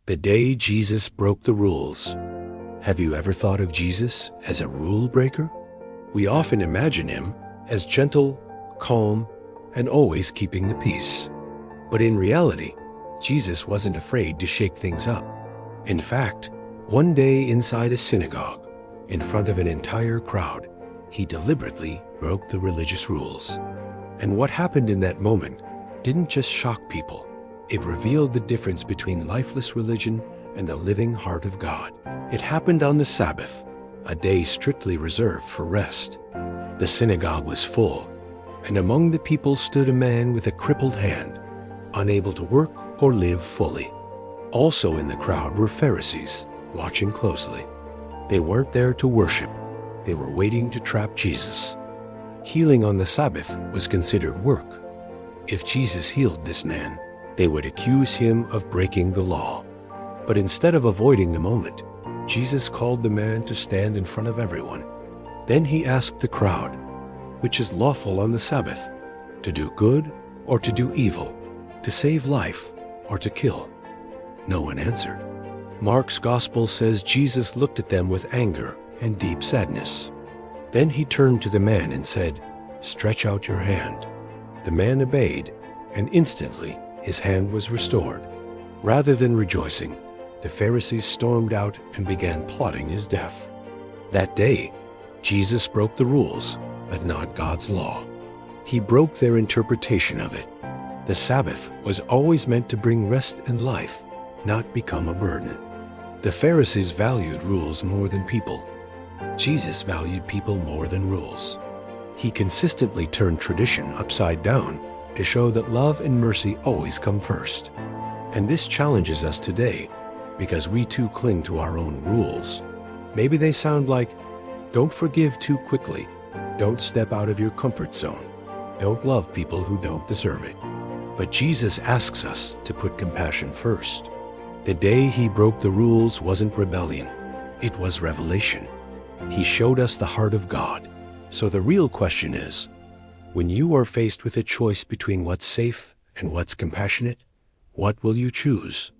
The day Jesus broke the rules. Have you ever thought of Jesus as a rule breaker? We often imagine him as gentle, calm, and always keeping the peace. But in reality, Jesus wasn't afraid to shake things up. In fact, one day inside a synagogue, in front of an entire crowd, he deliberately broke the religious rules. And what happened in that moment didn't just shock people. It revealed the difference between lifeless religion and the living heart of God. It happened on the Sabbath, a day strictly reserved for rest. The synagogue was full, and among the people stood a man with a crippled hand, unable to work or live fully. Also in the crowd were Pharisees, watching closely. They weren't there to worship. They were waiting to trap Jesus. Healing on the Sabbath was considered work. If Jesus healed this man, they would accuse him of breaking the law. But instead of avoiding the moment, Jesus called the man to stand in front of everyone. Then he asked the crowd, "Which is lawful on the Sabbath, to do good or to do evil, to save life or to kill?" No one answered. Mark's gospel says Jesus looked at them with anger and deep sadness. Then he turned to the man and said, "Stretch out your hand." The man obeyed, and instantly his hand was restored. Rather than rejoicing, the Pharisees stormed out and began plotting his death. That day, Jesus broke the rules, but not God's law. He broke their interpretation of it. The Sabbath was always meant to bring rest and life, not become a burden. The Pharisees valued rules more than people. Jesus valued people more than rules. He consistently turned tradition upside down to show that love and mercy always come first. And this challenges us today because we too cling to our own rules. Maybe they sound like, don't forgive too quickly, don't step out of your comfort zone, don't love people who don't deserve it. But Jesus asks us to put compassion first. The day he broke the rules wasn't rebellion, it was revelation. He showed us the heart of God. So the real question is, when you are faced with a choice between what's safe and what's compassionate, what will you choose?